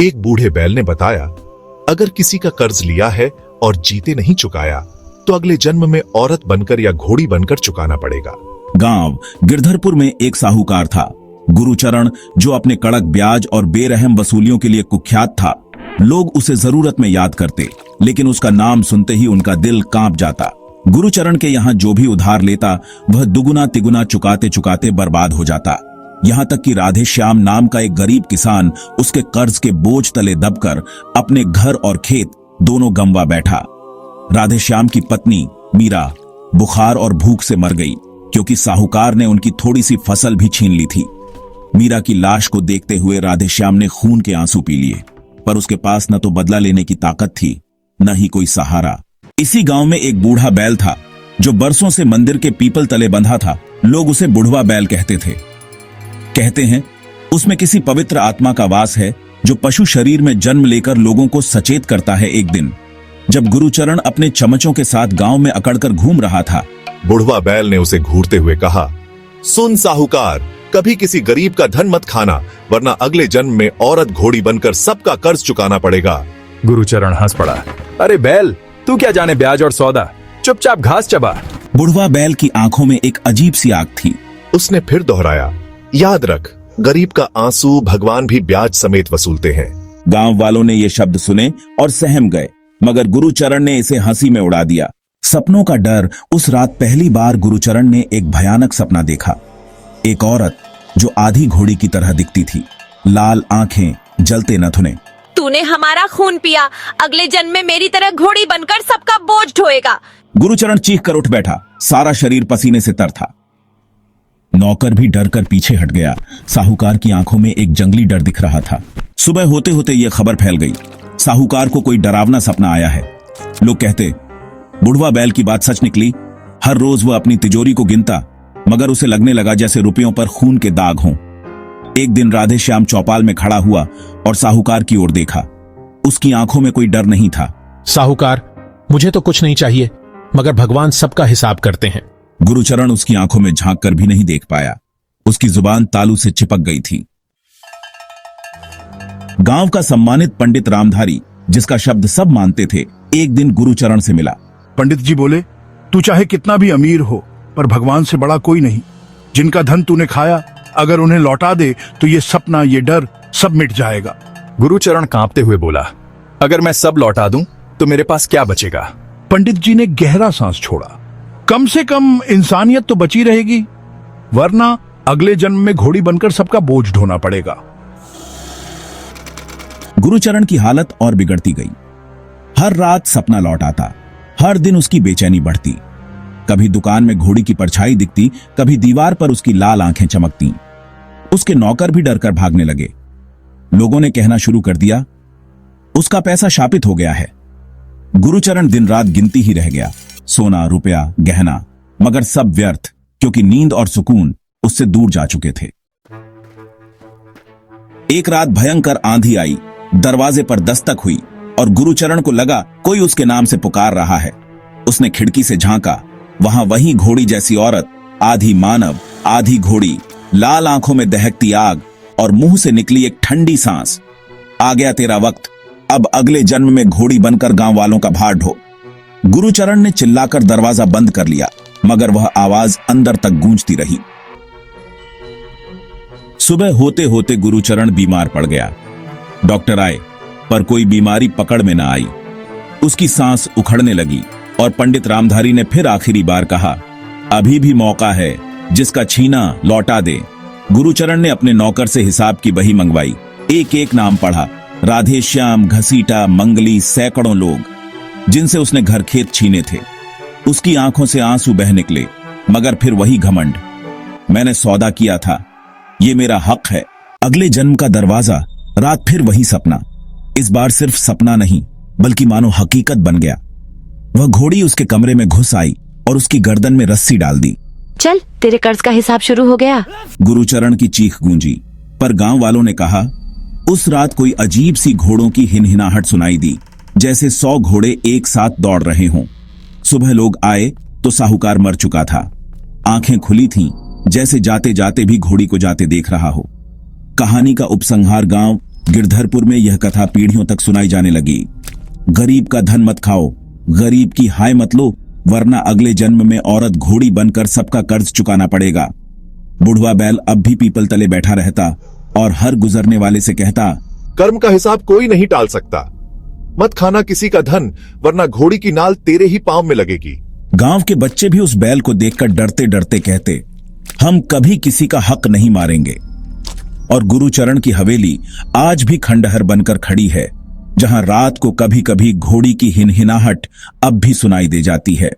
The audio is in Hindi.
एक बूढ़े बैल ने बताया, अगर किसी का कर्ज लिया है और जीते नहीं चुकाया तो अगले जन्म में औरत बनकर या घोड़ी बनकर चुकाना पड़ेगा। गांव गिरधरपुर में एक साहूकार था, गुरुचरण, जो अपने कड़क ब्याज और बेरहम वसूलियों के लिए कुख्यात था। लोग उसे जरूरत में याद करते, लेकिन उसका नाम सुनते ही उनका दिल कांप जाता। गुरुचरण के यहाँ जो भी उधार लेता वह दुगुना तिगुना चुकाते चुकाते बर्बाद हो जाता। यहाँ तक कि राधे श्याम नाम का एक गरीब किसान उसके कर्ज के बोझ तले दबकर अपने घर और खेत दोनों गंवा बैठा। राधे श्याम की पत्नी मीरा बुखार और भूख से मर गई, क्योंकि साहूकार ने उनकी थोड़ी सी फसल भी छीन ली थी। मीरा की लाश को देखते हुए राधे श्याम ने खून के आंसू पी लिए, पर उसके पास न तो बदला लेने की ताकत थी, न ही कोई सहारा। इसी गांव में एक बूढ़ा बैल था, जो बरसों से मंदिर के पीपल तले बंधा था। लोग उसे बुढ़वा बैल कहते थे। कहते हैं उसमें किसी पवित्र आत्मा का वास है, जो पशु शरीर में जन्म लेकर लोगों को सचेत करता है। एक दिन जब गुरुचरण अपने चमचों के साथ गांव में अकड़कर घूम रहा था, बुढ़वा बैल ने उसे घूरते हुए कहा, सुन साहूकार, कभी किसी गरीब का धन मत खाना, वरना अगले जन्म में औरत घोड़ी बनकर सबका कर्ज चुकाना पड़ेगा। गुरुचरण हंस पड़ा। अरे बैल, तू क्या जाने ब्याज और सौदा, चुपचाप घास चबा। बुढ़वा बैल की आंखों में एक अजीब सी आग थी। उसने फिर दोहराया, याद रख, गरीब का आंसू भगवान भी ब्याज समेत वसूलते हैं। गांव वालों ने ये शब्द सुने और सहम गए, मगर गुरुचरण ने इसे हंसी में उड़ा दिया। सपनों का डर। उस रात पहली बार गुरुचरण ने एक भयानक सपना देखा। एक औरत जो आधी घोड़ी की तरह दिखती थी, लाल आंखें, जलते नथुने। तूने हमारा खून पिया, अगले जन्म में मेरी तरह घोड़ी बनकर सबका बोझ ढोएगा। गुरुचरण चीख कर उठ बैठा, सारा शरीर पसीने से तर था। नौकर भी डर कर पीछे हट गया। साहूकार की आंखों में एक जंगली डर दिख रहा था। सुबह होते होते यह खबर फैल गई, साहूकार को कोई डरावना सपना आया है। लोग कहते, बुढ़वा बैल की बात सच निकली। हर रोज वह अपनी तिजोरी को गिनता, मगर उसे लगने लगा जैसे रुपयों पर खून के दाग हों। एक दिन राधे श्याम चौपाल में खड़ा हुआ और साहूकार की ओर देखा। उसकी आंखों में कोई डर नहीं था। साहूकार, मुझे तो कुछ नहीं चाहिए, मगर भगवान सबका हिसाब करते हैं। गुरुचरण उसकी आंखों में झांक कर भी नहीं देख पाया। उसकी जुबान तालू से चिपक गई थी। गांव का सम्मानित पंडित रामधारी, जिसका शब्द सब मानते थे, एक दिन गुरुचरण से मिला। पंडित जी बोले, तू चाहे कितना भी अमीर हो, पर भगवान से बड़ा कोई नहीं। जिनका धन तूने खाया, अगर उन्हें लौटा दे तो ये सपना, ये डर सब मिट जाएगा। गुरुचरण कांपते हुए बोला, अगर मैं सब लौटा दूं तो मेरे पास क्या बचेगा? पंडित जी ने गहरा सांस छोड़ा। कम से कम इंसानियत तो बची रहेगी, वरना अगले जन्म में घोड़ी बनकर सबका बोझ ढोना पड़ेगा। गुरुचरण की हालत और बिगड़ती गई। हर रात सपना लौट आता, हर दिन उसकी बेचैनी बढ़ती। कभी दुकान में घोड़ी की परछाई दिखती, कभी दीवार पर उसकी लाल आंखें चमकती। उसके नौकर भी डरकर भागने लगे। लोगों ने कहना शुरू कर दिया, उसका पैसा शापित हो गया है। गुरुचरण दिन रात गिनती ही रह गया, सोना, रुपया, गहना, मगर सब व्यर्थ, क्योंकि नींद और सुकून उससे दूर जा चुके थे। एक रात भयंकर आंधी आई, दरवाजे पर दस्तक हुई और गुरुचरण को लगा कोई उसके नाम से पुकार रहा है। उसने खिड़की से झांका, वहां वही घोड़ी जैसी औरत, आधी मानव आधी घोड़ी, लाल आंखों में दहकती आग और मुंह से निकली एक ठंडी सांस। आ गया तेरा वक्त, अब अगले जन्म में घोड़ी बनकर गांव वालों का भार ढो। गुरुचरण ने चिल्लाकर दरवाजा बंद कर लिया, मगर वह आवाज अंदर तक गूंजती रही। सुबह होते होते गुरुचरण बीमार पड़ गया। डॉक्टर आए, पर कोई बीमारी पकड़ में न आई। उसकी सांस उखड़ने लगी और पंडित रामधारी ने फिर आखिरी बार कहा, अभी भी मौका है, जिसका छीना लौटा दे। गुरुचरण ने अपने नौकर से हिसाब की बही मंगवाई, एक एक नाम पढ़ा। राधे श्याम, घसीटा, मंगली, सैकड़ों लोग जिनसे उसने घर खेत छीने थे। उसकी आंखों से आंसू बह निकले, मगर फिर वही घमंड, मैंने सौदा किया था, ये मेरा हक है। अगले जन्म का दरवाजा, रात फिर वही सपना। इस बार सिर्फ सपना नहीं, बल्कि मानो हकीकत बन गया। वह घोड़ी उसके कमरे में घुस आई और उसकी गर्दन में रस्सी डाल दी। चल, तेरे कर्ज का हिसाब शुरू हो गया। गुरुचरण की चीख गूंजी, पर गांव वालों ने कहा, उस रात कोई अजीब सी घोड़ों की हिनहिनाहट सुनाई दी, जैसे 100 घोड़े एक साथ दौड़ रहे हों। सुबह लोग आए तो साहूकार मर चुका था। आंखें खुली थीं, जैसे जाते जाते भी घोड़ी को जाते देख रहा हो। कहानी का उपसंहार गांव गिरधरपुर में यह कथा पीढ़ियों तक सुनाई जाने लगी। गरीब का धन मत खाओ, गरीब की हाय मत लो, वरना अगले जन्म में औरत घोड़ी बनकर सबका कर्ज चुकाना पड़ेगा। बुढ़वा बैल अब भी पीपल तले बैठा रहता और हर गुजरने वाले से कहता, कर्म का हिसाब कोई नहीं टाल सकता। मत खाना किसी का धन, वरना घोड़ी की नाल तेरे ही पांव में लगेगी। गांव के बच्चे भी उस बैल को देखकर डरते डरते कहते, हम कभी किसी का हक नहीं मारेंगे। और गुरुचरण की हवेली आज भी खंडहर बनकर खड़ी है, जहां रात को कभी कभी घोड़ी की हिनहिनाहट अब भी सुनाई दे जाती है।